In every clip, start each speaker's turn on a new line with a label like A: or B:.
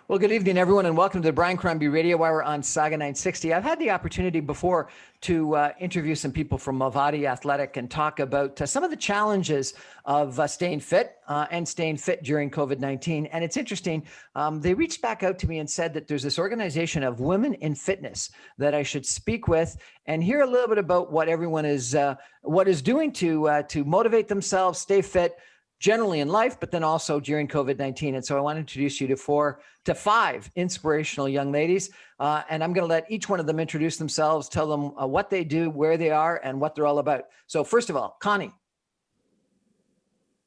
A: Well, good evening, everyone, and welcome to the Brian Crombie Radio Hour on Saga 960. I've had the opportunity before to interview some people from Movati Athletic and talk about some of the challenges of staying fit and staying fit during COVID-19. And it's interesting, they reached back out to me and said that there's this organization of women in fitness that I should speak with and hear a little bit about what everyone is doing to motivate themselves, stay fit, generally in life, but then also during COVID-19. And so I want to introduce you to five inspirational young ladies. And I'm going to let each one of them introduce themselves, tell them what they do, where they are, and what they're all about. So first of all, Connie.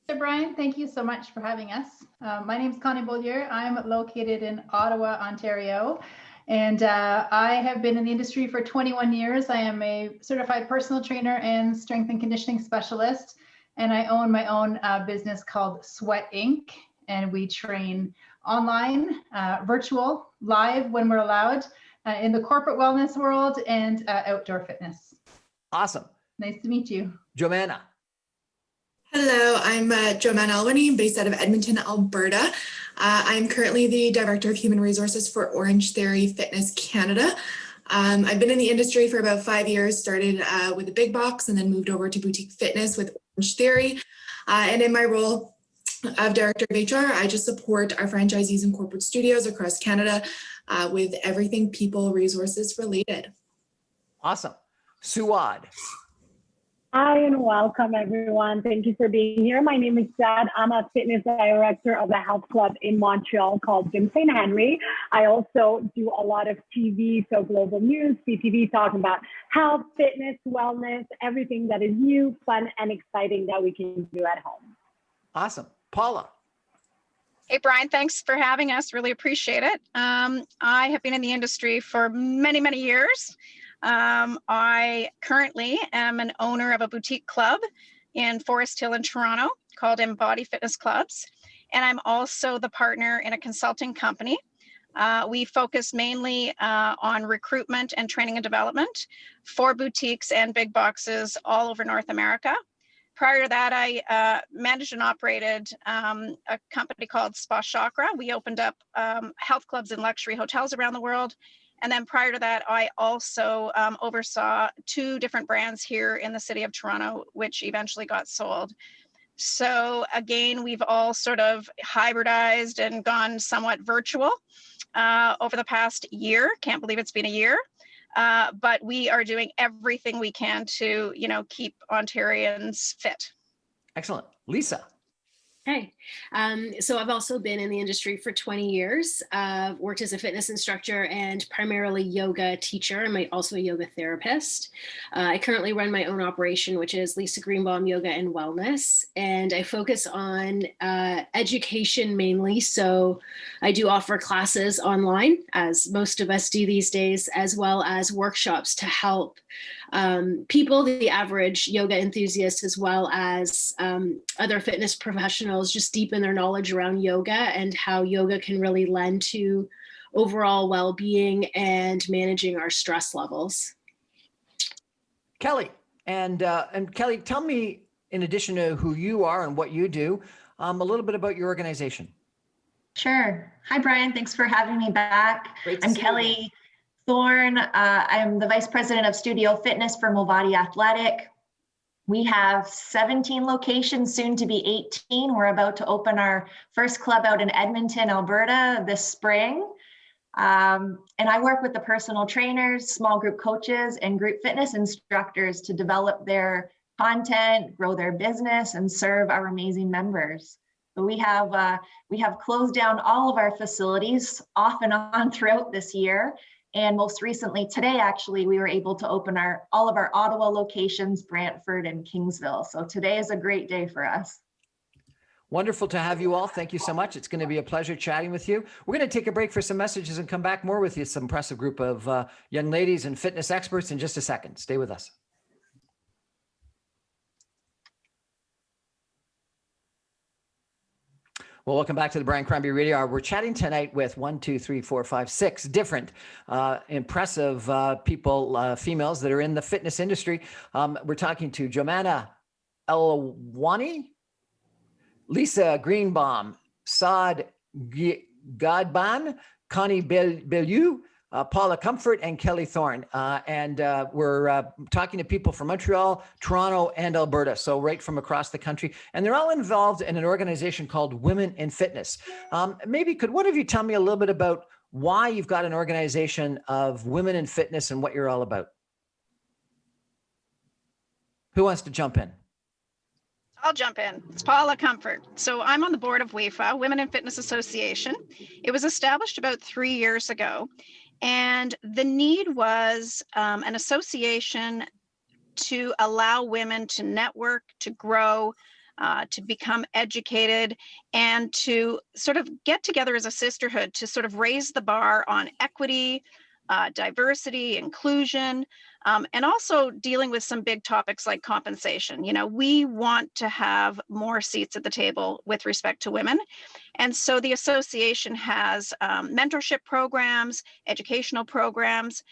B: So Brian, thank you so much for having us. My name is Connie Bolyer. I'm located in Ottawa, Ontario. And I have been in the industry for 21 years. I am a certified personal trainer and strength and conditioning specialist. And I own my own business called Sweat Inc. And we train online, virtual, live when we're allowed, in the corporate wellness world and outdoor fitness.
A: Awesome.
B: Nice to meet you.
A: Joanna.
C: Hello, I'm Joanna Alwini, based out of Edmonton, Alberta. I'm currently the Director of Human Resources for Orange Theory Fitness Canada. I've been in the industry for about 5 years, started with a big box and then moved over to boutique fitness with Orange Theory. And in my role of Director of HR, I just support our franchisees and corporate studios across Canada with everything people resources related.
A: Awesome. Suad.
D: Hi and welcome everyone. Thank you for being here. My name is Sad. I'm a fitness director of a health club in Montreal called Gym St. Henry. I also do a lot of TV, so global news, CTV, talking about health, fitness, wellness, everything that is new, fun, and exciting that we can do at home.
A: Awesome. Paula.
E: Hey, Brian, thanks for having us. Really appreciate it. I have been in the industry for many, many years. I currently am an owner of a boutique club in Forest Hill in Toronto called Embody Fitness Clubs. And I'm also the partner in a consulting company. We focus mainly on recruitment and training and development for boutiques and big boxes all over North America. Prior to that, I managed and operated a company called Spa Chakra. We opened up health clubs in luxury hotels around the world. And then prior to that, I also oversaw 2 different brands here in the city of Toronto, which eventually got sold. So again, we've all sort of hybridized and gone somewhat virtual over the past year. Can't believe it's been a year. But we are doing everything we can to, keep Ontarians fit.
A: Excellent. Lisa.
F: Hey, so I've also been in the industry for 20 years, worked as a fitness instructor and primarily yoga teacher. I'm also a yoga therapist. I currently run my own operation, which is Lisa Greenbaum Yoga and Wellness. And I focus on education mainly. So I do offer classes online, as most of us do these days, as well as workshops to help people, the average yoga enthusiast, as well as other fitness professionals, just deepen their knowledge around yoga and how yoga can really lend to overall well-being and managing our stress levels.
A: Kelly, and Kelly, tell me, in addition to who you are and what you do, a little bit about your organization.
G: Sure. Hi, Brian. Thanks for having me back. I'm Kelly Thorne. I'm the Vice President of Studio Fitness for Movati Athletic. We have 17 locations, soon to be 18. We're about to open our first club out in Edmonton, Alberta this spring. And I work with the personal trainers, small group coaches, and group fitness instructors to develop their content, grow their business, and serve our amazing members. So we have closed down all of our facilities off and on throughout this year. And most recently today, actually, we were able to open all of our Ottawa locations, Brantford and Kingsville. So today is a great day for us.
A: Wonderful to have you all. Thank you so much. It's going to be a pleasure chatting with you. We're going to take a break for some messages and come back more with you. Some impressive group of young ladies and fitness experts in just a second. Stay with us. Well, welcome back to the Brian Crombie Radio Hour. We're chatting tonight with 6 different impressive people, females that are in the fitness industry. We're talking to Joanna Alwini, Lisa Greenbaum, Saad Gadban, Connie Bolyer, Paula Comfort, and Kelly Thorne. We're talking to people from Montreal, Toronto, and Alberta, so right from across the country. And they're all involved in an organization called Women in Fitness. Maybe could one of you tell me a little bit about why you've got an organization of women in fitness and what you're all about? Who wants to jump in?
E: I'll jump in. It's Paula Comfort. So I'm on the board of WIFA, Women in Fitness Association. It was established about 3 years ago. And the need was an association to allow women to network, to grow, to become educated, and to sort of get together as a sisterhood to sort of raise the bar on equity, diversity, inclusion, and also dealing with some big topics like compensation. You know, we want to have more seats at the table with respect to women. And so the association has mentorship programs, educational programs.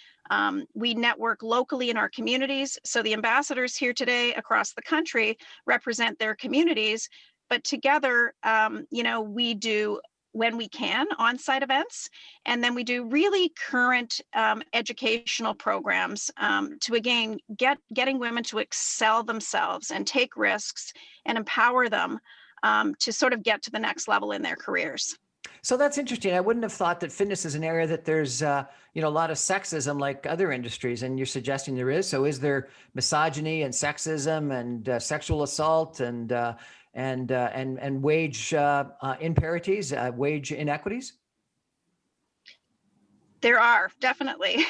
E: We network locally in our communities. So the ambassadors here today across the country represent their communities, but together, you know, we do, when we can, on-site events, and then we do really current educational programs to, again, getting women to excel themselves and take risks and empower them to sort of get to the next level in their careers.
A: So that's interesting. I wouldn't have thought that fitness is an area that there's, you know, a lot of sexism like other industries, and you're suggesting there is. So is there misogyny and sexism and sexual assault and wage imparities, wage inequities?
E: There are, definitely.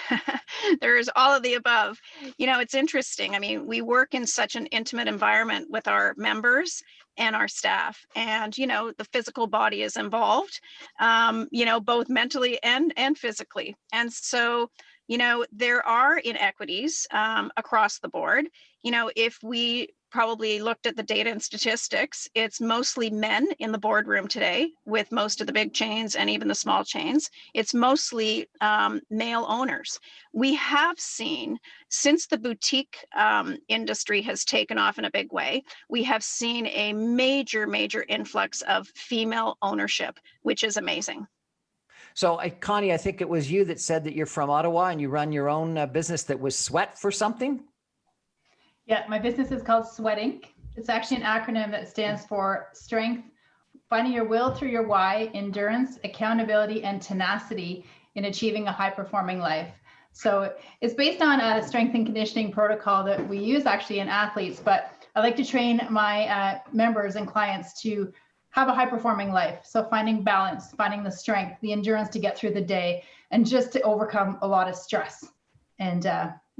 E: There's all of the above. You know, it's interesting. I mean, we work in such an intimate environment with our members and our staff, and, you know, the physical body is involved, you know, both mentally and physically. And so, you know, there are inequities across the board. You know, if we probably looked at the data and statistics, it's mostly men in the boardroom today with most of the big chains and even the small chains. It's mostly male owners. We have seen, since the boutique industry has taken off in a big way, we have seen a major influx of female ownership, which is amazing.
A: So Connie, I think it was you that said that you're from Ottawa and you run your own business that was Sweat for something?
B: Yeah, my business is called Sweat Inc. It's actually an acronym that stands for Strength, Finding Your Will Through Your Why, Endurance, Accountability, and Tenacity in Achieving a High-Performing Life. So it's based on a strength and conditioning protocol that we use actually in athletes, but I like to train my members and clients to have a high-performing life. So finding balance, finding the strength, the endurance to get through the day, and just to overcome a lot of stress and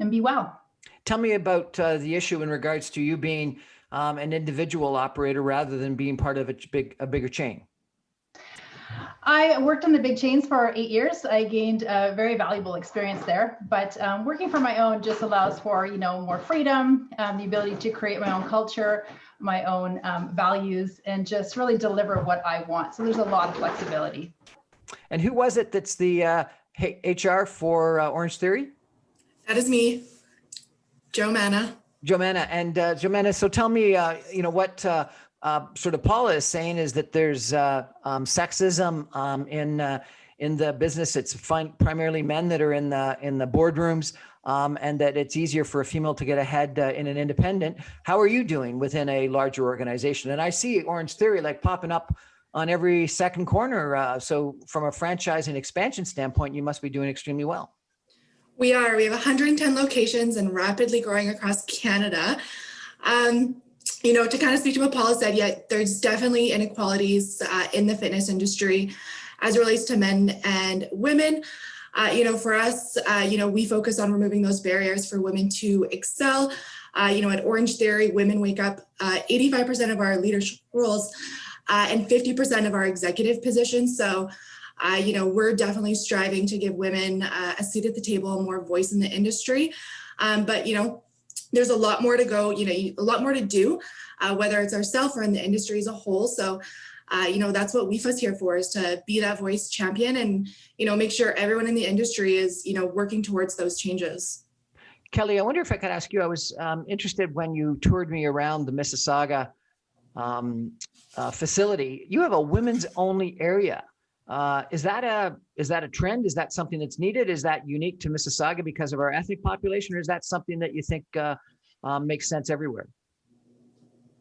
B: be well.
A: Tell me about the issue in regards to you being an individual operator rather than being part of a bigger chain.
B: I worked on the big chains for 8 years. I gained a very valuable experience there, but working for my own just allows for, you know, more freedom, the ability to create my own culture, my own values, and just really deliver what I want. So there's a lot of flexibility.
A: And who was it that's the HR for Orange Theory?
C: That is me, Joanna.
A: And Joanna, so tell me, you know, what sort of Paula is saying is that there's sexism in the business. It's primarily men that are in the boardrooms, and that it's easier for a female to get ahead in an independent. How are you doing within a larger organization? And I see Orange Theory like popping up on every second corner. So from a franchise and expansion standpoint, you must be doing extremely well.
C: We are. We have 110 locations and rapidly growing across Canada. You know, to kind of speak to what Paula said, yeah, there's definitely inequalities in the fitness industry as it relates to men and women. You know, for us, you know, we focus on removing those barriers for women to excel. You know, at Orange Theory, women make up 85% of our leadership roles and 50% of our executive positions. So, you know, we're definitely striving to give women a seat at the table, more voice in the industry. But, you know, there's a lot more to go, you know, a lot more to do, whether it's ourselves or in the industry as a whole. So, you know, that's what WIFA's here for, is to be that voice champion and, you know, make sure everyone in the industry is, you know, working towards those changes.
A: Kelly, I wonder if I could ask you, I was interested when you toured me around the Mississauga facility. You have a women's only area. Is that a trend? Is that something that's needed? Is that unique to Mississauga because of our ethnic population, or is that something that you think makes sense everywhere?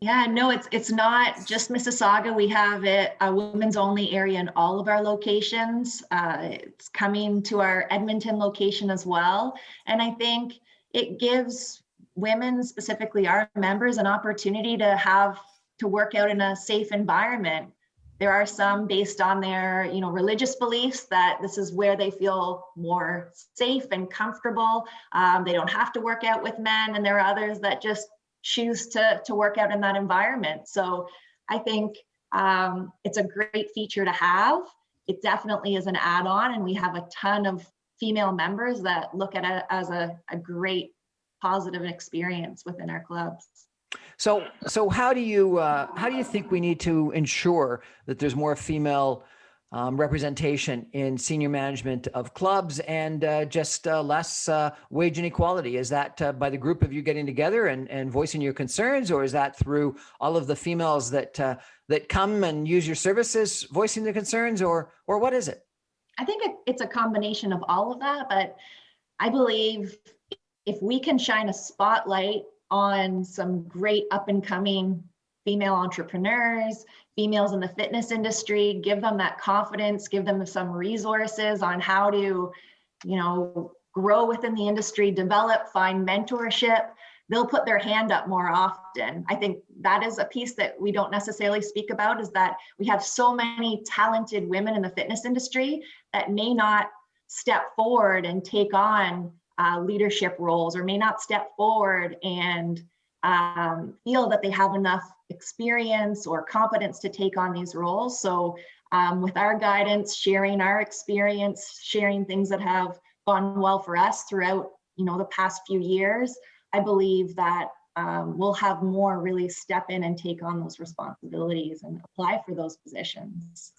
G: Yeah, no, it's not just Mississauga. We have a women's only area in all of our locations. It's coming to our Edmonton location as well. And I think it gives women, specifically our members, an opportunity to work out in a safe environment. There are some based on their, religious beliefs that this is where they feel more safe and comfortable. They don't have to work out with men, and there are others that just choose to work out in that environment. So I think it's a great feature to have. It definitely is an add-on, and we have a ton of female members that look at it as a great positive experience within our clubs.
A: So how do you think we need to ensure that there's more female representation in senior management of clubs and just less wage inequality? Is that by the group of you getting together and voicing your concerns, or is that through all of the females that come and use your services voicing their concerns, or what is it?
G: I think it's a combination of all of that, but I believe if we can shine a spotlight on some great up and coming female entrepreneurs, females in the fitness industry, give them that confidence, give them some resources on how to, grow within the industry, develop, find mentorship, they'll put their hand up more often. I think that is a piece that we don't necessarily speak about, is that we have so many talented women in the fitness industry that may not step forward and take on leadership roles, or may not step forward and feel that they have enough experience or competence to take on these roles. So with our guidance, sharing our experience, sharing things that have gone well for us throughout, the past few years, I believe that we'll have more really step in and take on those responsibilities and apply for those positions.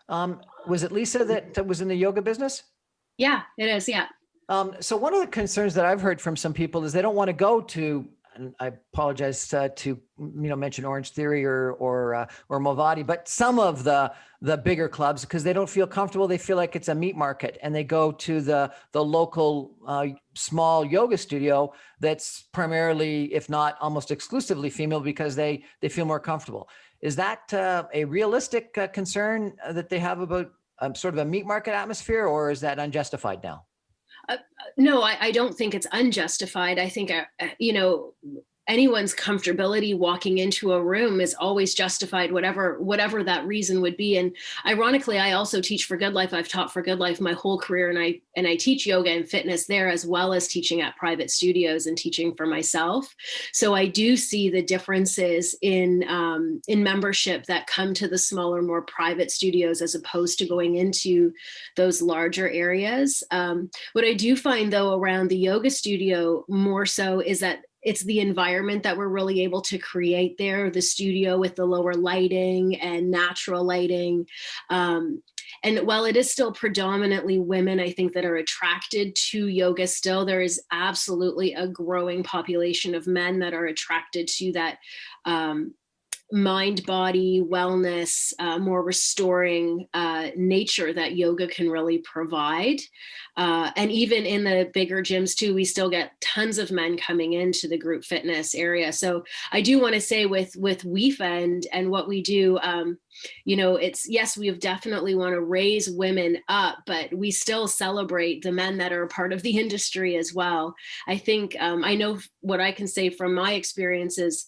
A: Was it Lisa that was in the yoga business?
F: Yeah, it is. Yeah.
A: So one of the concerns that I've heard from some people is they don't want to go to, and I apologize to mention Orange Theory or Movati, but some of the bigger clubs, because they don't feel comfortable. They feel like it's a meat market, and they go to the local small yoga studio that's primarily, if not almost exclusively, female, because they feel more comfortable. Is that a realistic concern that they have about sort of a meat market atmosphere, or is that unjustified now?
F: No, I don't think it's unjustified. I think, anyone's comfortability walking into a room is always justified, whatever that reason would be. And ironically, I also teach for Good Life. I've taught for Good Life my whole career, and I teach yoga and fitness there, as well as teaching at private studios and teaching for myself. So I do see the differences in membership that come to the smaller, more private studios as opposed to going into those larger areas. What I do find, though, around the yoga studio more so is that it's the environment that we're really able to create there, the studio with the lower lighting and natural lighting. And while it is still predominantly women, I think, that are attracted to yoga still, there is absolutely a growing population of men that are attracted to that mind, body, wellness, more restoring nature that yoga can really provide. And even in the bigger gyms too, we still get tons of men coming into the group fitness area. So I do want to say with WeFend and what we do, it's, yes, we definitely want to raise women up, but we still celebrate the men that are a part of the industry as well. I think I know what I can say from my experiences,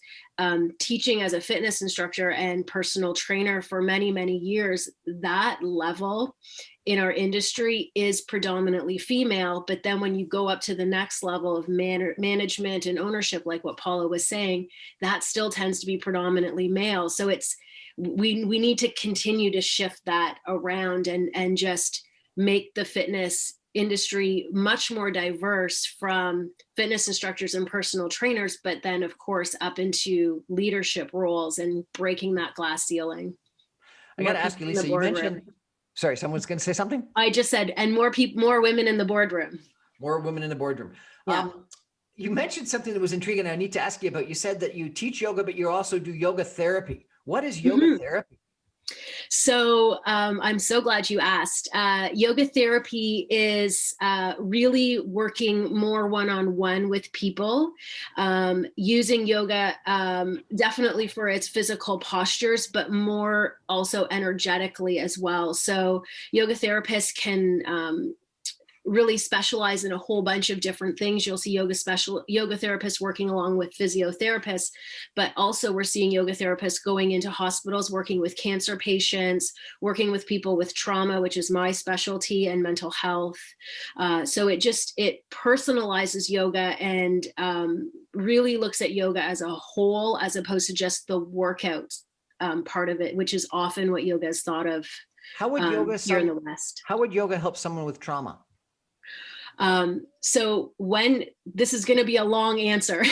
F: teaching as a fitness instructor and personal trainer for many, many years, that level in our industry is predominantly female. But then when you go up to the next level of management and ownership, like what Paula was saying, that still tends to be predominantly male. So we need to continue to shift that around and just make the fitness industry much more diverse, from fitness instructors and personal trainers, but then of course up into leadership roles and breaking that glass ceiling.
A: I got to ask you, Lisa, you mentioned, sorry, someone's going to say something?
F: I just said, and more women in the boardroom.
A: More women in the boardroom.
F: Yeah.
A: You mentioned something that was intriguing. I need to ask you about. You said that you teach yoga, but you also do yoga therapy. What is yoga therapy?
F: So I'm so glad you asked. Yoga therapy is really working more one-on-one with people, using yoga definitely for its physical postures, but more also energetically as well. So yoga therapists can really specialize in a whole bunch of different things. You'll see yoga therapists working along with physiotherapists, but also we're seeing yoga therapists going into hospitals, working with cancer patients, working with people with trauma, which is my specialty, and mental health. So it personalizes yoga and really looks at yoga as a whole, as opposed to just the workout part of it, which is often what yoga is thought of here in the West.
A: How would yoga help someone with trauma?
F: So this is going to be a long answer.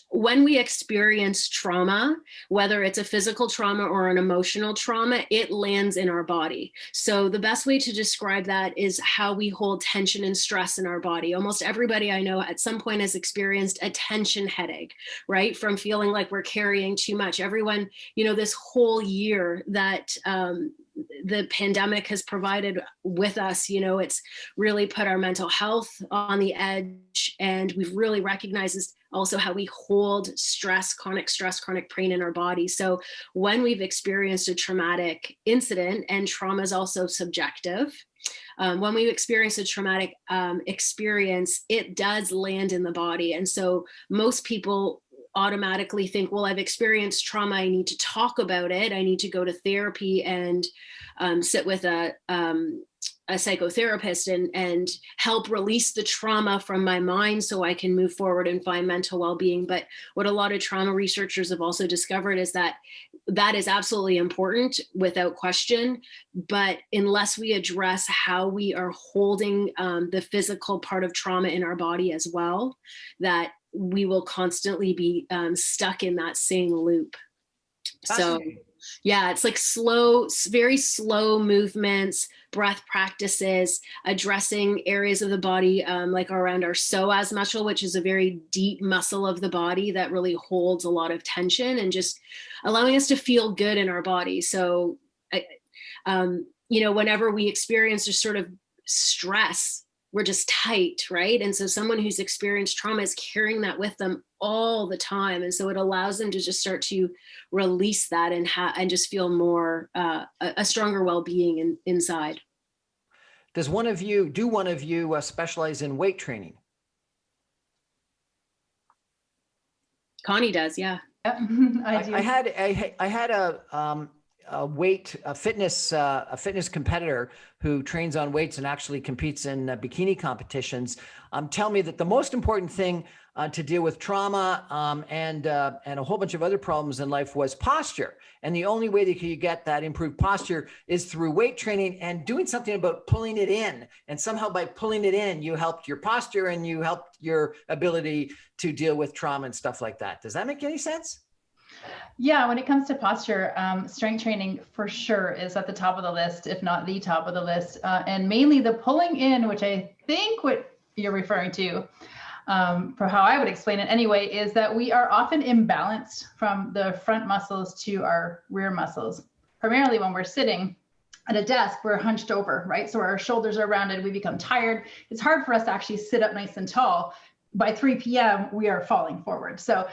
F: When we experience trauma, whether it's a physical trauma or an emotional trauma, it lands in our body. So the best way to describe that is how we hold tension and stress in our body. Almost everybody I know at some point has experienced a tension headache, right? From feeling like we're carrying too much. Everyone, this whole year that the pandemic has provided with us, it's really put our mental health on the edge. And we've really recognized also how we hold stress, chronic pain in our body. So when we've experienced a traumatic incident, and trauma is also subjective, when we experience a traumatic experience, it does land in the body. And so most people automatically think, well, I've experienced trauma, I need to talk about it, I need to go to therapy and sit with a psychotherapist and help release the trauma from my mind so I can move forward and find mental well-being. But what a lot of trauma researchers have also discovered is that is absolutely important without question. But unless we address how we are holding the physical part of trauma in our body as well, that we will constantly be stuck in that same loop. So yeah, it's like very slow movements, breath practices, addressing areas of the body like around our psoas muscle, which is a very deep muscle of the body that really holds a lot of tension, and just allowing us to feel good in our body. So, whenever we experience just sort of stress, we're just tight, right? And so someone who's experienced trauma is carrying that with them all the time. And so it allows them to just start to release that and just feel more, a stronger well-being inside.
A: Do one of you specialize in weight training?
F: Connie does, yeah.
B: I do.
A: I had a fitness competitor who trains on weights and actually competes in bikini competitions. Tell me that the most important thing to deal with trauma and a whole bunch of other problems in life was posture. And the only way that you get that improved posture is through weight training and doing something about pulling it in. And somehow by pulling it in, you helped your posture and you helped your ability to deal with trauma and stuff like that. Does that make any sense?
B: Yeah, when it comes to posture, strength training for sure is at the top of the list, if not the top of the list. And mainly the pulling in, which I think what you're referring to, for how I would explain it anyway, is that we are often imbalanced from the front muscles to our rear muscles. Primarily when we're sitting at a desk, we're hunched over, right? So our shoulders are rounded, we become tired. It's hard for us to actually sit up nice and tall. By 3 p.m., we are falling forward. So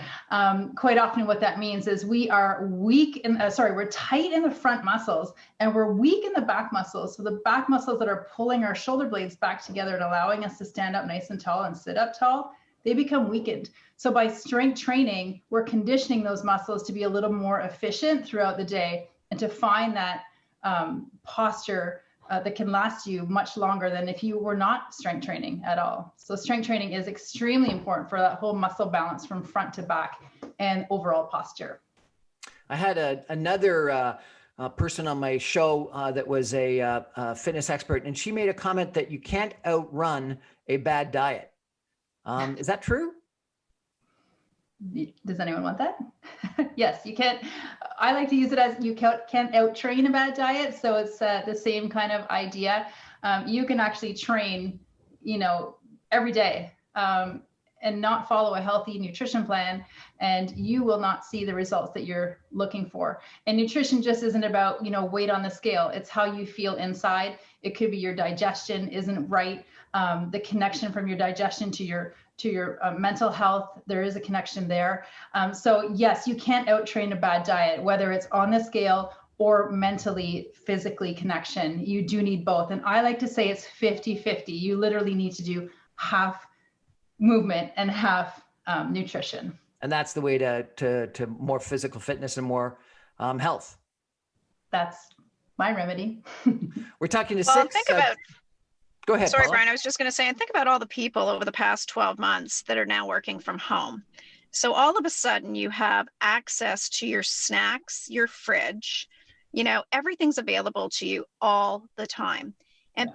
B: quite often what that means is we are we're tight in the front muscles and we're weak in the back muscles. So the back muscles that are pulling our shoulder blades back together and allowing us to stand up nice and tall and sit up tall, they become weakened. So by strength training, we're conditioning those muscles to be a little more efficient throughout the day and to find that posture that can last you much longer than if you were not strength training at all. So strength training is extremely important for that whole muscle balance from front to back and overall posture.
A: I had another person on my show that was a fitness expert, and she made a comment that you can't outrun a bad diet. Is that true?
B: Does anyone want that? Yes, you can't. I like to use it as you can't out-train a bad diet. So it's the same kind of idea. You can actually train, every day. and not follow a healthy nutrition plan, and you will not see the results that you're looking for. And nutrition just isn't about, weight on the scale. It's how you feel inside. It could be your digestion isn't right. The connection from your digestion to your mental health, there is a connection there. So yes, you can't out-train a bad diet, whether it's on the scale or mentally, physically connection. You do need both. And I like to say it's 50-50. You literally need to do half movement and half nutrition.
A: And that's the way to more physical fitness and more health.
B: That's my remedy.
A: We're talking to
E: well,
A: six.
E: Think about.
A: Go ahead.
E: Sorry,
A: Paula.
E: Brian. I was just going to say, and think about all the people over the past 12 months that are now working from home. So all of a sudden, you have access to your snacks, your fridge. Everything's available to you all the time. And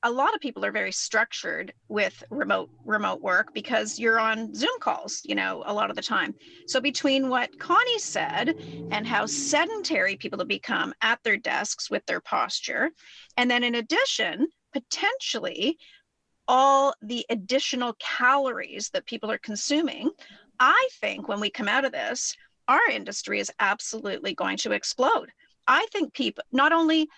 E: a lot of people are very structured with remote work because you're on Zoom calls, a lot of the time. So between what Connie said and how sedentary people have become at their desks with their posture, and then in addition, potentially all the additional calories that people are consuming, I think when we come out of this, our industry is absolutely going to explode. I think people, not only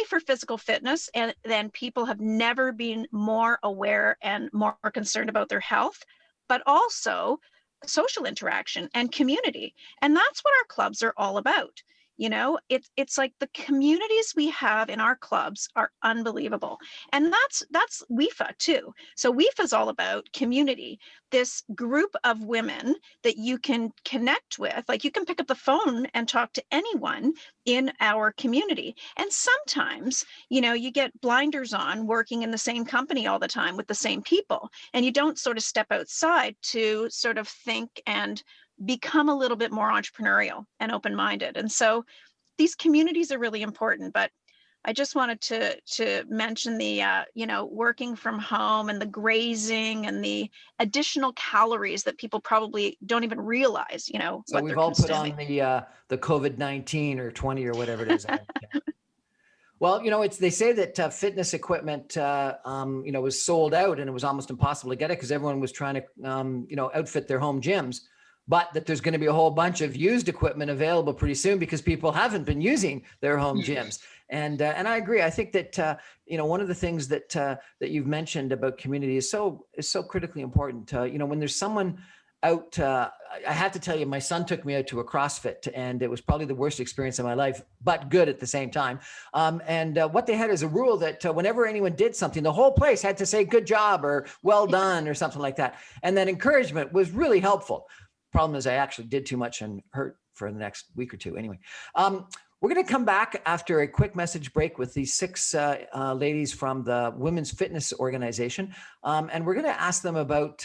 E: for physical fitness, and then people have never been more aware and more concerned about their health, but also social interaction and community. And that's what our clubs are all about. It's like the communities we have in our clubs are unbelievable. And that's WEFA too. So WEFA is all about community, this group of women that you can connect with. Like you can pick up the phone and talk to anyone in our community. And sometimes, you get blinders on working in the same company all the time with the same people, and you don't sort of step outside to sort of think and become a little bit more entrepreneurial and open-minded. And so these communities are really important, but I just wanted to mention the, working from home and the grazing and the additional calories that people probably don't even realize,
A: So
E: what
A: we've
E: they're
A: all
E: consuming.
A: put on the COVID-19 or 20 or whatever it is. Well, they say that fitness equipment, was sold out and it was almost impossible to get it because everyone was trying to, outfit their home gyms. But that there's going to be a whole bunch of used equipment available pretty soon because people haven't been using their home gyms. And I agree. I think that one of the things that you've mentioned about community is so critically important. When there's someone out, I have to tell you, my son took me out to a CrossFit, and it was probably the worst experience of my life, but good at the same time. And what they had is a rule that whenever anyone did something, the whole place had to say "good job" or "well done" or something like that. And that encouragement was really helpful. Problem is I actually did too much and hurt for the next week or two. Anyway, we're going to come back after a quick message break with these six ladies from the Women's Fitness Organization. And we're going to ask them about,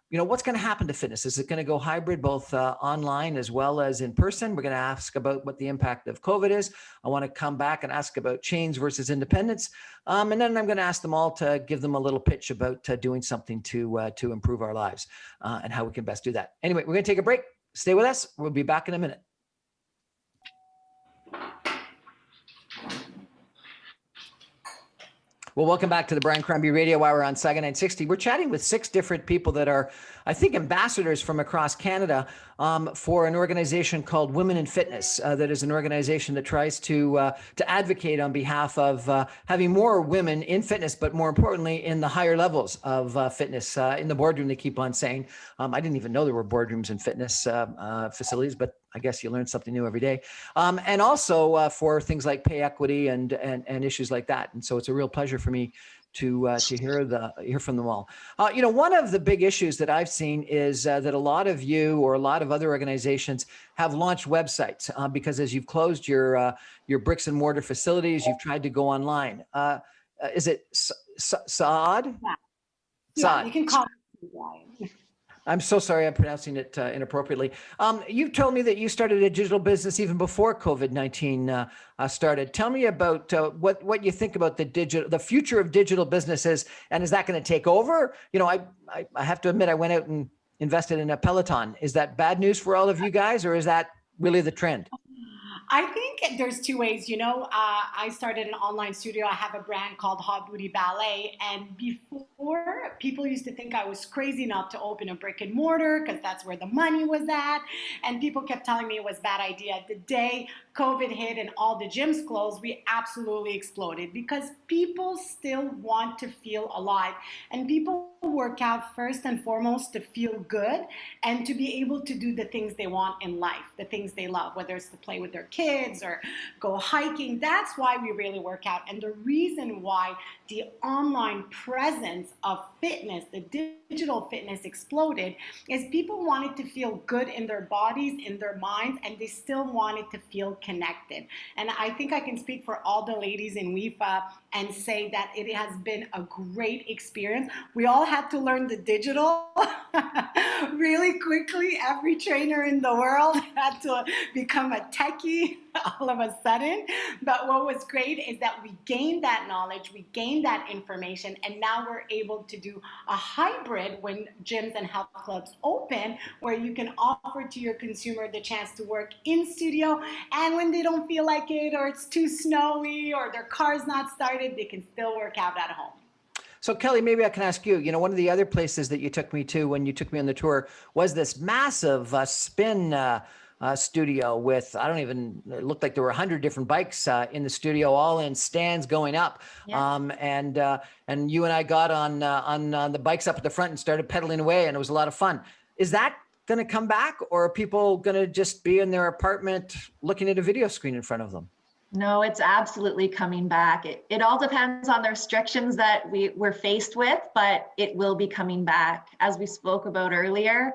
A: what's going to happen to fitness? Is it going to go hybrid, both online as well as in person? We're going to ask about what the impact of COVID is. I want to come back and ask about chains versus independence. And then I'm going to ask them all to give them a little pitch about doing something to improve our lives and how we can best do that. Anyway, we're going to take a break. Stay with us. We'll be back in a minute. Well, welcome back to the Brian Crombie Radio Hour on Saga 960. We're chatting with six different people that are, I think, ambassadors from across Canada for an organization called Women in Fitness. That is an organization that tries to advocate on behalf of having more women in fitness, but more importantly, in the higher levels of fitness. In the boardroom, they keep on saying, I didn't even know there were boardrooms in fitness facilities, but I guess you learn something new every day. And also for things like pay equity and issues like that. And so it's a real pleasure for me to hear from them all. One of the big issues that I've seen is that a lot of you or a lot of other organizations have launched websites because as you've closed your bricks and mortar facilities, you've tried to go online. Is it Saad?
H: Yeah, you can call me Brian.
A: I'm so sorry I'm pronouncing it inappropriately. You told me that you started a digital business even before COVID-19 started. Tell me about what you think about the future of digital businesses, and is that going to take over? I have to admit I went out and invested in a Peloton. Is that bad news for all of you guys, or is that really the trend?
H: I think there's two ways. I started an online studio. I have a brand called Hot Booty Ballet. And before, people used to think I was crazy not to open a brick and mortar because that's where the money was at. And people kept telling me it was a bad idea. The day COVID hit and all the gyms closed, we absolutely exploded because people still want to feel alive. And people work out first and foremost to feel good and to be able to do the things they want in life, the things they love, whether it's to play with their kids or go hiking. That's why we really work out. And the reason why the online presence of fitness, the digital fitness exploded is people wanted to feel good in their bodies, in their minds, and they still wanted to feel connected. And I think I can speak for all the ladies in WIFA and say that it has been a great experience. We all had to learn the digital really quickly. Every trainer in the world had to become a techie all of a sudden. But what was great is that we gained that knowledge, we gained that information, and now we're able to do a hybrid when gyms and health clubs open, where you can offer to your consumer the chance to work in studio, and when they don't feel like it, or it's too snowy, or their car's not started, they can still work out at home.
A: So Kelly, maybe I can ask you, one of the other places that you took me to when you took me on the tour was this massive spin studio with, it looked like there were 100 different bikes in the studio, all in stands going up. Yeah. And you and I got on the bikes up at the front and started pedaling away, and it was a lot of fun. Is that going to come back, or are people going to just be in their apartment looking at a video screen in front of them?
G: No, it's absolutely coming back. It all depends on the restrictions that we're faced with, but it will be coming back. As we spoke about earlier,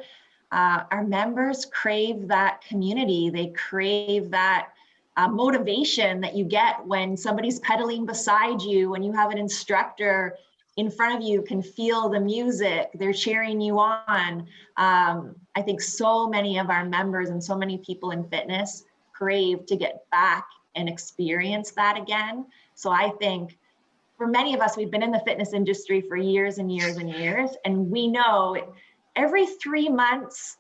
G: our members crave that community. They crave that motivation that you get when somebody's pedaling beside you, when you have an instructor in front of you, can feel the music, they're cheering you on. I think so many of our members and so many people in fitness crave to get back and experience that again. So I think for many of us, we've been in the fitness industry for years and years and years, and we know every 3 months,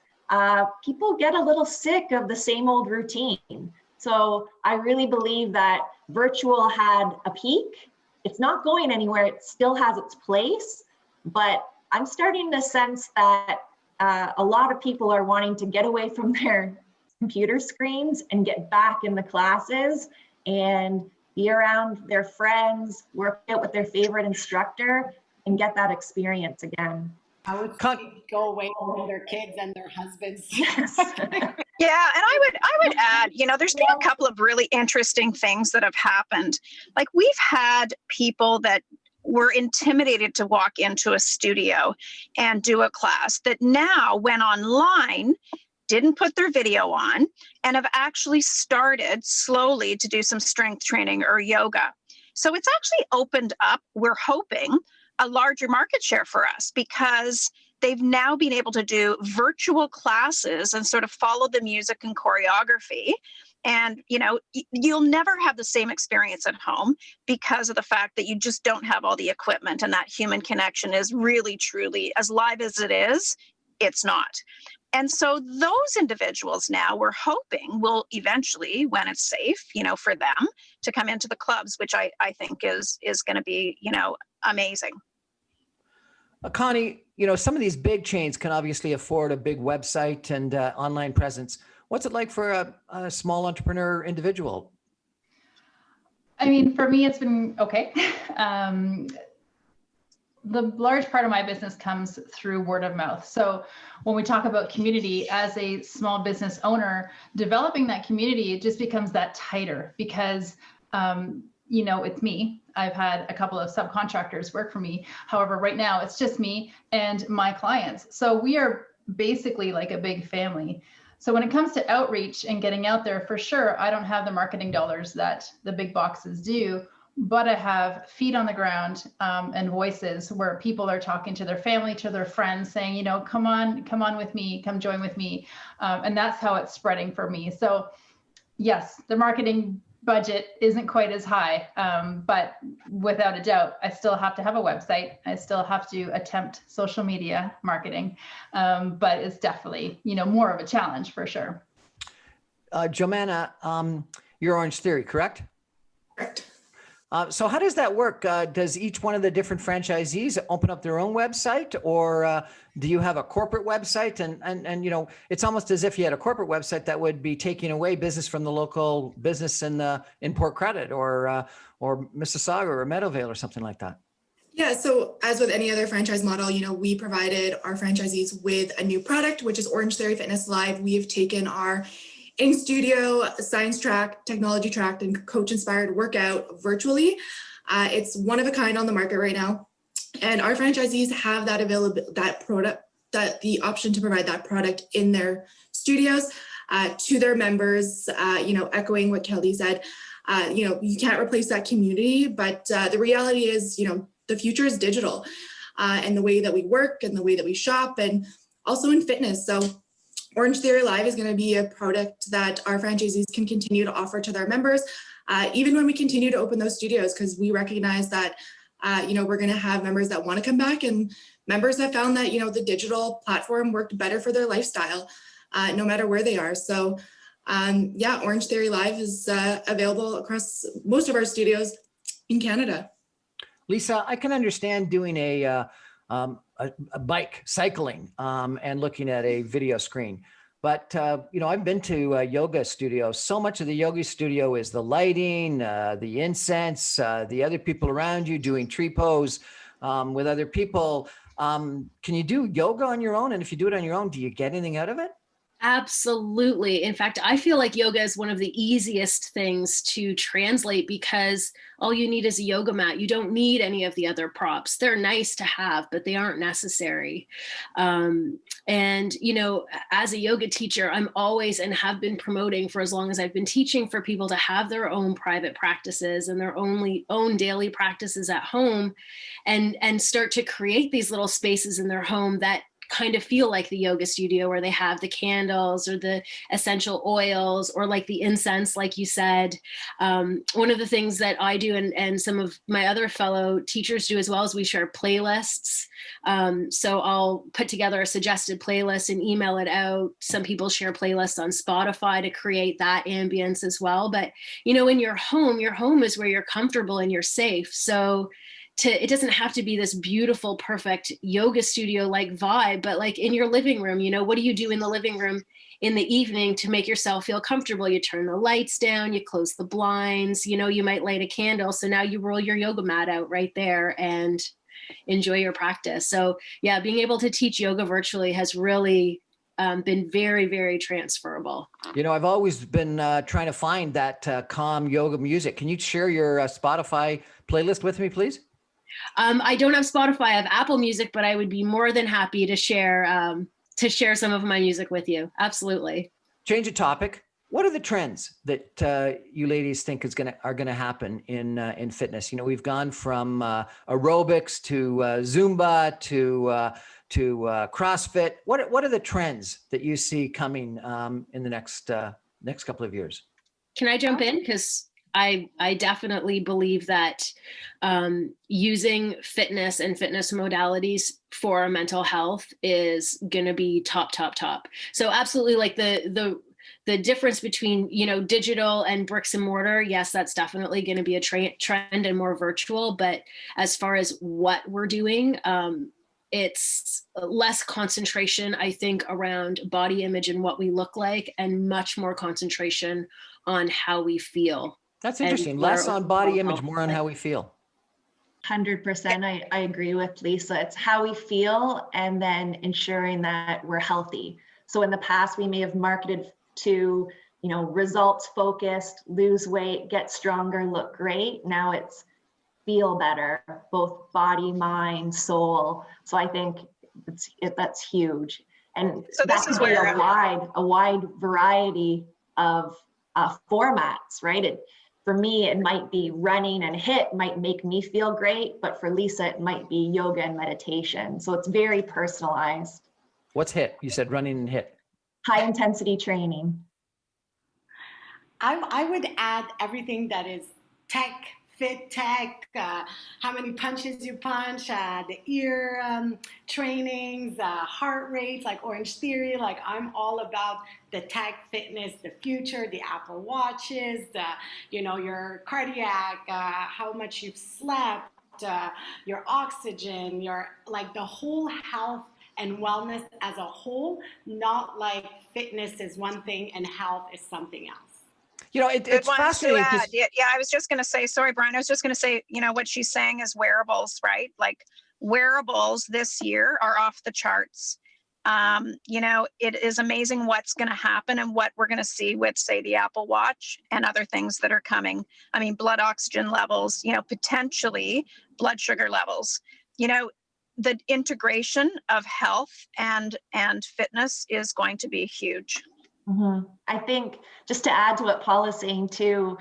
G: people get a little sick of the same old routine. So I really believe that virtual had a peak. It's not going anywhere. It still has its place, but I'm starting to sense that a lot of people are wanting to get away from their computer screens and get back in the classes and be around their friends, work out with their favorite instructor, and get that experience again.
H: I would go away from their kids and their husbands.
G: Yes.
E: Yeah, and I would add, there's been a couple of really interesting things that have happened. Like, we've had people that were intimidated to walk into a studio and do a class that now went online, didn't put their video on, and have actually started slowly to do some strength training or yoga. So it's actually opened up, we're hoping, a larger market share for us, because they've now been able to do virtual classes and sort of follow the music and choreography. And, you'll never have the same experience at home because of the fact that you just don't have all the equipment, and that human connection is really, truly, as live as it is, it's not. And so those individuals now, we're hoping, will eventually, when it's safe, for them to come into the clubs, which I think is going to be, amazing.
A: Connie, some of these big chains can obviously afford a big website and online presence. What's it like for a small entrepreneur individual?
B: I mean, for me, it's been okay. The large part of my business comes through word of mouth. So when we talk about community, as a small business owner, developing that community, it just becomes that tighter because, it's me. I've had a couple of subcontractors work for me. However, right now it's just me and my clients. So we are basically like a big family. So when it comes to outreach and getting out there, for sure, I don't have the marketing dollars that the big boxes do, but I have feet on the ground and voices where people are talking to their family, to their friends, saying, come on with me, come join with me. And that's how it's spreading for me. So yes, the marketing budget isn't quite as high, but without a doubt, I still have to have a website. I still have to attempt social media marketing, but it's definitely, more of a challenge for sure.
A: Joanna, You're Orange Theory, correct?
C: Correct.
A: So how does that work? Does each one of the different franchisees open up their own website, or do you have a corporate website? And you know, it's almost as if you had a corporate website that would be taking away business from the local business in Port Credit or Mississauga or Meadowvale or something like that.
C: Yeah, so as with any other franchise model, you know, we provided our franchisees with a new product, which is Orange Theory Fitness Live. We have taken our in-studio science track, technology track, and coach-inspired workout virtually. It's one of a kind on the market right now. And our franchisees have that the option to provide that product in their studios to their members, you know, echoing what Kelly said. You know, you can't replace that community, but the reality is, you know, the future is digital and the way that we work and the way that we shop and also in fitness. So Orange Theory Live is going to be a product that our franchisees can continue to offer to their members, even when we continue to open those studios, because we recognize that, you know, we're going to have members that want to come back and members that found that, you know, the digital platform worked better for their lifestyle, no matter where they are. So yeah, Orange Theory Live is available across most of our studios in Canada.
A: Lisa, I can understand doing a bike cycling and looking at a video screen. But, you know, I've been to a yoga studio. So much of the yoga studio is the lighting, the incense, the other people around you doing tree pose with other people. Can you do yoga on your own? And if you do it on your own, do you get anything out of it?
F: Absolutely. In fact, I feel like yoga is one of the easiest things to translate because all you need is a yoga mat. You don't need any of the other props. They're nice to have, but they aren't necessary. And, you know, as a yoga teacher, I'm always and have been promoting for as long as I've been teaching for people to have their own private practices and their own daily practices at home and start to create these little spaces in their home that kind of feel like the yoga studio where they have the candles or the essential oils or like the incense, like you said. One of the things that I do and some of my other fellow teachers do as well is we share playlists. So I'll put together a suggested playlist and email it out. Some people share playlists on Spotify to create that ambience as well. But, you know, in your home is where you're comfortable and you're safe. So it doesn't have to be this beautiful, perfect yoga studio like vibe, but like in your living room, you know, what do you do in the living room in the evening to make yourself feel comfortable? You turn the lights down, you close the blinds, you know, you might light a candle. So now you roll your yoga mat out right there and enjoy your practice. So yeah, being able to teach yoga virtually has really been very, very transferable.
A: You know, I've always been trying to find that calm yoga music. Can you share your Spotify playlist with me, please?
F: I don't have Spotify, I have Apple Music, but I would be more than happy to share some of my music with you. Absolutely.
A: Change of topic. What are the trends that you ladies think are gonna happen in fitness? You know, we've gone from aerobics to Zumba to CrossFit. What are the trends that you see coming in the next couple of years?
F: Can I jump in? Because I definitely believe that using fitness and fitness modalities for mental health is going to be top. So absolutely, like the difference between, you know, digital and bricks and mortar, yes, that's definitely going to be a trend and more virtual. But as far as what we're doing, it's less concentration, I think, around body image and what we look like, and much more concentration on how we feel.
A: That's interesting. Less on body image, more on how we feel.
G: 100%. I agree with Lisa. It's how we feel and then ensuring that we're healthy. So in the past, we may have marketed to, you know, results focused, lose weight, get stronger, look great. Now it's feel better, both body, mind, soul. So I think that's huge. And so this is where a wide variety of formats, right? For me, it might be running and HIIT might make me feel great, but for Lisa, it might be yoga and meditation. So it's very personalized.
A: What's HIIT? You said running and HIIT.
G: High intensity training.
H: I would add everything that is tech, fit tech, how many punches you punch, the ear trainings, heart rates, like Orange Theory. Like I'm all about the tech, fitness, the future, the Apple Watches, your cardiac, how much you've slept, your oxygen, your like the whole health and wellness as a whole, not like fitness is one thing and health is something else.
A: It's fascinating.
E: Yeah, I was just going to say, sorry, Brian, I was just going to say, what she's saying is wearables, right? Like wearables this year are off the charts. It is amazing what's going to happen and what we're going to see with, say, the Apple Watch and other things that are coming. I mean, blood oxygen levels, potentially blood sugar levels, the integration of health and fitness is going to be huge.
G: Mm-hmm. I think just to add to what Paul is saying too,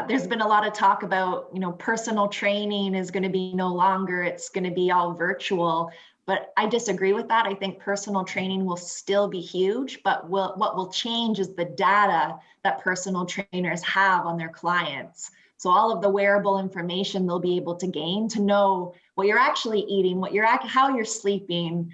G: there's been a lot of talk about, personal training is going to be no longer, it's going to be all virtual. But I disagree with that. I think personal training will still be huge, but what will change is the data that personal trainers have on their clients. So all of the wearable information they'll be able to gain to know what you're actually eating, how you're sleeping,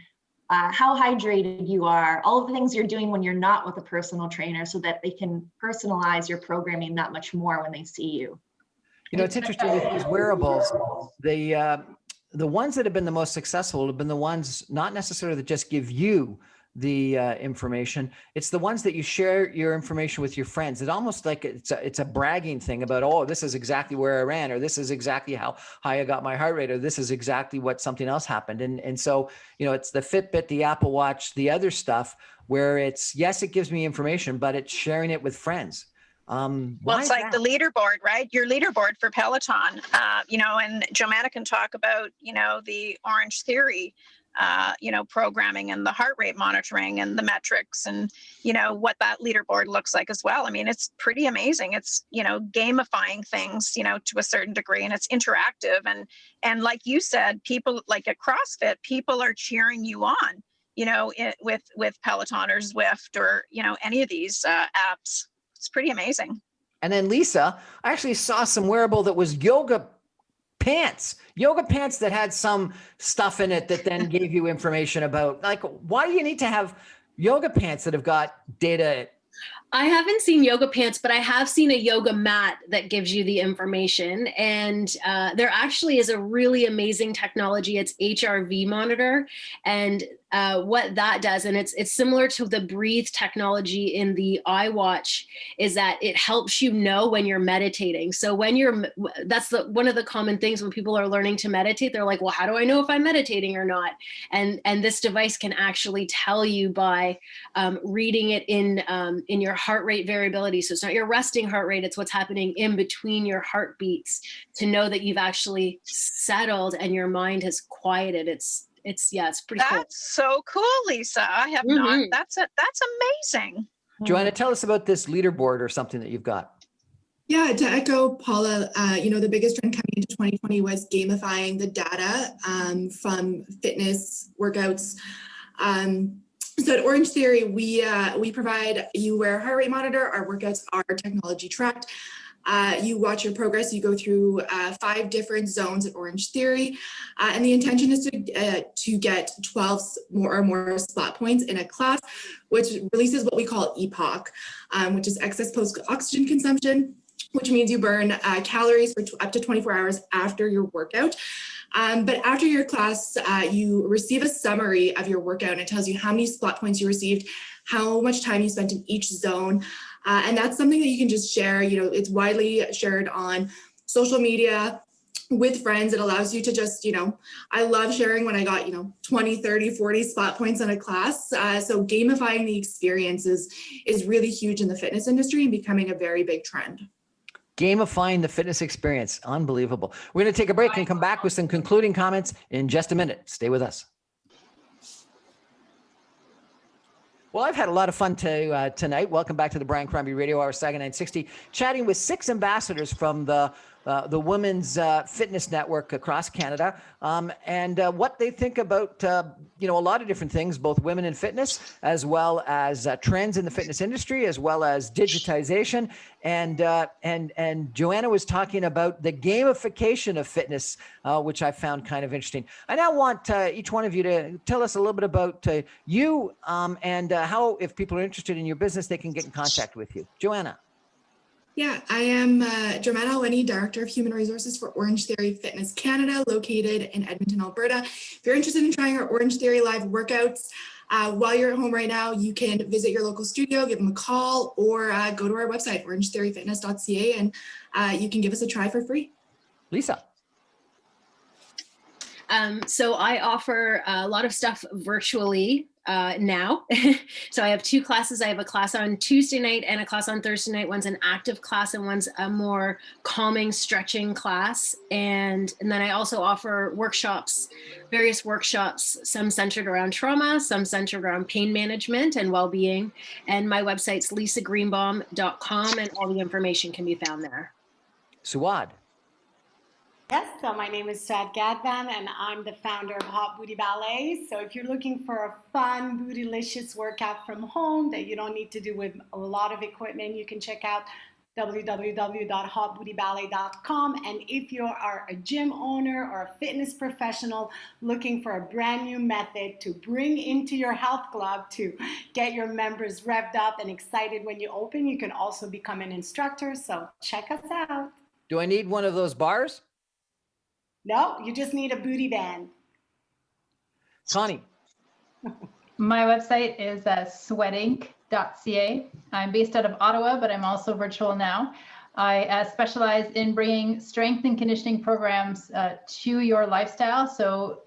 G: how hydrated you are, all of the things you're doing when you're not with a personal trainer, so that they can personalize your programming that much more when they see you.
A: It's interesting with these wearables, the ones that have been the most successful have been the ones not necessarily that just give you the information. It's the ones that you share your information with your friends. It's almost like it's a bragging thing about, oh, this is exactly where I ran, or this is exactly how high I got my heart rate, or this is exactly what something else happened. And so, it's the Fitbit, the Apple Watch, the other stuff where it's, yes, it gives me information, but it's sharing it with friends.
E: Well, it's like the leaderboard, right? Your leaderboard for Peloton, and Joanna can talk about, the Orange Theory, programming and the heart rate monitoring and the metrics and, what that leaderboard looks like as well. I mean, it's pretty amazing. It's, gamifying things, to a certain degree, and it's interactive. And like you said, people like at CrossFit, people are cheering you on, with Peloton or Zwift or, any of these apps. It's pretty amazing.
A: And then Lisa, I actually saw some wearable that was yoga pants that had some stuff in it that then gave you information about, like, why do you need to have yoga pants that have got data?
F: I haven't seen yoga pants, but I have seen a yoga mat that gives you the information. And there actually is a really amazing technology. It's Hrv Monitor. And what that does, and it's similar to the Breathe technology in the iWatch, is that it helps you know when you're meditating. So that's one of the common things when people are learning to meditate, they're like, well, how do I know if I'm meditating or not? And this device can actually tell you by reading it in your heart rate variability. So it's not your resting heart rate, it's what's happening in between your heartbeats, to know that you've actually settled and your mind has quieted. It's pretty cool.
E: That's so cool, Lisa. I have not. That's amazing.
A: Joanna, tell us about this leaderboard or something that you've got.
C: Yeah, to echo Paula, the biggest trend coming into 2020 was gamifying the data from fitness workouts. So at Orange Theory, we provide, you wear a heart rate monitor, our workouts are technology tracked. You watch your progress, you go through 5 different zones at Orange Theory. And the intention is to get 12 or more spot points in a class, which releases what we call EPOC, which is excess post-oxygen consumption, which means you burn calories for up to 24 hours after your workout. But after your class, you receive a summary of your workout, and it tells you how many spot points you received, how much time you spent in each zone. And that's something that you can just share. It's widely shared on social media with friends. It allows you to just, I love sharing when I got, 20, 30, 40 spot points on a class. So gamifying the experience is really huge in the fitness industry and becoming a very big trend.
A: Gamifying the fitness experience. Unbelievable. We're going to take a break and come back with some concluding comments in just a minute. Stay with us. Well, I've had a lot of fun tonight. Welcome back to the Brian Crombie Radio Hour, Saga 960, chatting with 6 ambassadors from the the Women's Fitness Network across Canada, and what they think about, a lot of different things, both women in fitness, as well as trends in the fitness industry, as well as digitization. And Joanna was talking about the gamification of fitness, which I found kind of interesting. I now want each one of you to tell us a little bit about you and how, if people are interested in your business, they can get in contact with you. Joanna.
C: Yeah, I am Joanna Wendy, Director of Human Resources for Orange Theory Fitness Canada, located in Edmonton, Alberta. If you're interested in trying our Orange Theory live workouts, while you're at home right now, you can visit your local studio, give them a call, or go to our website, orangetheoryfitness.ca, and you can give us a try for free.
A: Lisa.
F: So I offer a lot of stuff virtually now. So I have two classes. I have a class on Tuesday night and a class on Thursday night. One's an active class and one's a more calming, stretching class. And then I also offer workshops, various workshops, some centered around trauma, some centered around pain management and well-being. And my website's lisagreenbaum.com, and all the information can be found there.
A: Suad.
H: Yes, so my name is Sad Gadvan, and I'm the founder of Hot Booty Ballet. So if you're looking for a fun, bootylicious workout from home that you don't need to do with a lot of equipment, you can check out www.hotbootyballet.com. And if you are a gym owner or a fitness professional looking for a brand new method to bring into your health club to get your members revved up and excited when you open, you can also become an instructor. So check us out.
A: Do I need one of those bars?
H: No, you just need a booty band.
A: Connie.
B: My website is sweatinc.ca. I'm based out of Ottawa, but I'm also virtual now. I specialize in bringing strength and conditioning programs to your lifestyle. So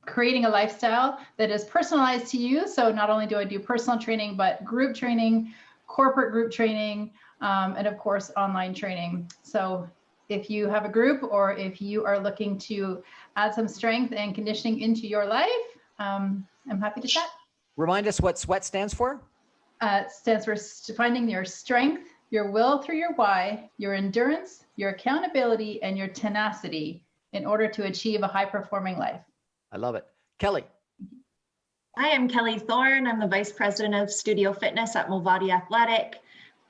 B: creating a lifestyle that is personalized to you. So not only do I do personal training, but group training, corporate group training, and of course, online training. So if you have a group or if you are looking to add some strength and conditioning into your life, I'm happy to chat.
A: Remind us what SWEAT stands for.
B: It stands for finding your strength, your will through your why, your endurance, your accountability, and your tenacity in order to achieve a high-performing life.
A: I love it. Kelly.
G: Hi, I'm Kelly Thorne. I'm the Vice President of Studio Fitness at Movati Athletic.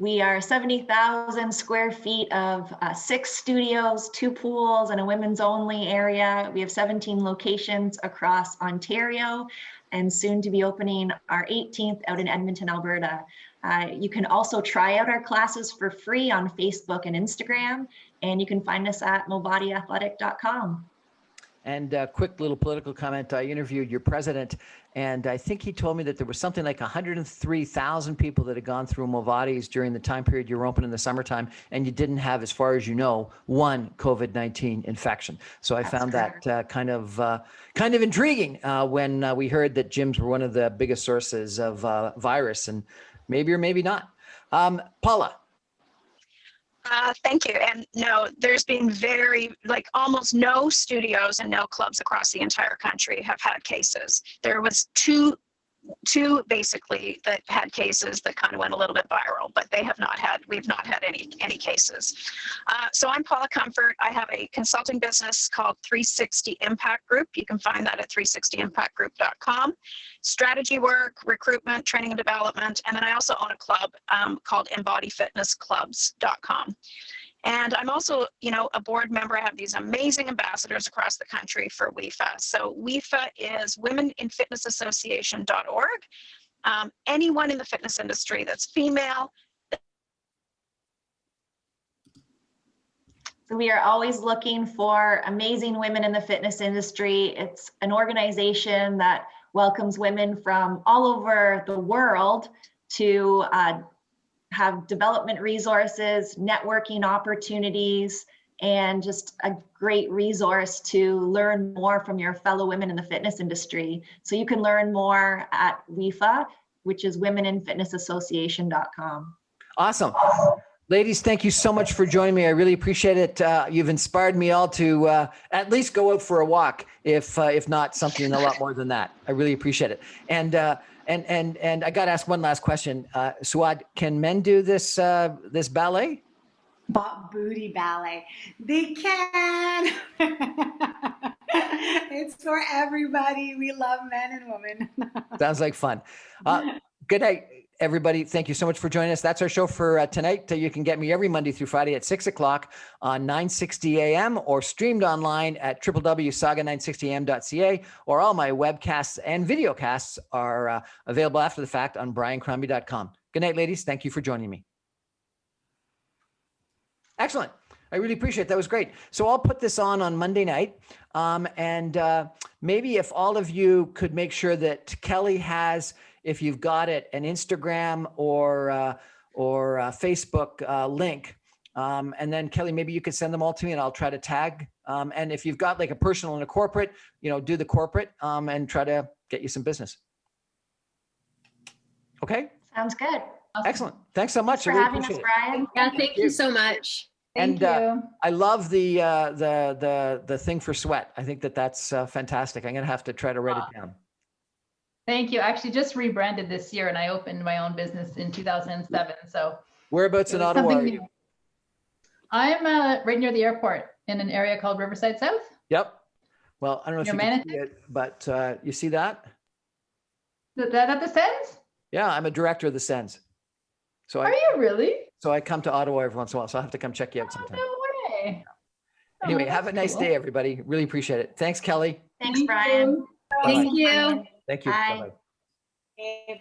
G: We are 70,000 square feet of 6 studios, 2 pools, and a women's only area. We have 17 locations across Ontario and soon to be opening our 18th out in Edmonton, Alberta. You can also try out our classes for free on Facebook and Instagram, and you can find us at movatiathletic.com.
A: And a quick little political comment. I interviewed your president, and I think he told me that there was something like 103,000 people that had gone through Movati's during the time period you were open in the summertime, and you didn't have, as far as you know, one COVID-19 infection. So I found that kind of intriguing when we heard that gyms were one of the biggest sources of virus, and maybe or maybe not. Paula.
E: Thank you. And no, there's been almost no studios and no clubs across the entire country have had cases. There was two basically that had cases that kind of went a little bit viral, but we've not had any cases. So I'm Paula Comfort. I have a consulting business called 360 Impact Group. You can find that at 360impactgroup.com. Strategy work, recruitment, training and development. And then I also own a club called embodyfitnessclubs.com. And I'm also, a board member. I have these amazing ambassadors across the country for WIFA. So WIFA is womeninfitnessassociation.org. Anyone in the fitness industry that's female.
G: So we are always looking for amazing women in the fitness industry. It's an organization that welcomes women from all over the world to have development resources, networking opportunities, and just a great resource to learn more from your fellow women in the fitness industry. So you can learn more at WIFA, which is womeninfitnessassociation.com.
A: Awesome. Ladies, thank you so much for joining me. I really appreciate it. You've inspired me all to at least go out for a walk, if not something a lot more than that. I really appreciate it. And I got to ask one last question. Suad, can men do this ballet?
H: Bot booty ballet. They can. It's for everybody. We love men and women.
A: Sounds like fun. Good night, everybody. Thank you so much for joining us. That's our show for tonight. You can get me every Monday through Friday at 6 o'clock on 960 AM or streamed online at www.saga960am.ca, or all my webcasts and videocasts are available after the fact on briancrombie.com. Good night, ladies. Thank you for joining me. Excellent. I really appreciate it. That was great. So I'll put this on Monday night. And maybe if all of you could make sure that Kelly has, if you've got it, an Instagram or a Facebook link. And then Kelly, maybe you could send them all to me and I'll try to tag. And if you've got like a personal and a corporate, do the corporate and try to get you some business. Okay.
G: Sounds good.
A: Awesome. Excellent. Thanks so much.
G: Thanks for having us, Brian.
F: Yeah, thank you so much.
B: Thank you.
A: I love the thing for sweat. I think that's fantastic. I'm going to have to try to write it down.
B: Thank you. I actually just rebranded this year and I opened my own business in 2007. So
A: whereabouts in Ottawa are you?
B: I'm right near the airport in an area called Riverside South.
A: Yep. Well, I don't know if you can see it, but you see that?
B: That at the Sens?
A: Yeah, I'm a director of the Sens. So
B: are you really?
A: So I come to Ottawa every once in a while. So I'll have to come check you out sometime.
B: No way.
A: Anyway, have a nice day, everybody. Really appreciate it. Thanks, Kelly.
G: Thanks, Brian.
F: Thank you.
A: Thank you.
G: Bye.
A: Bye-bye.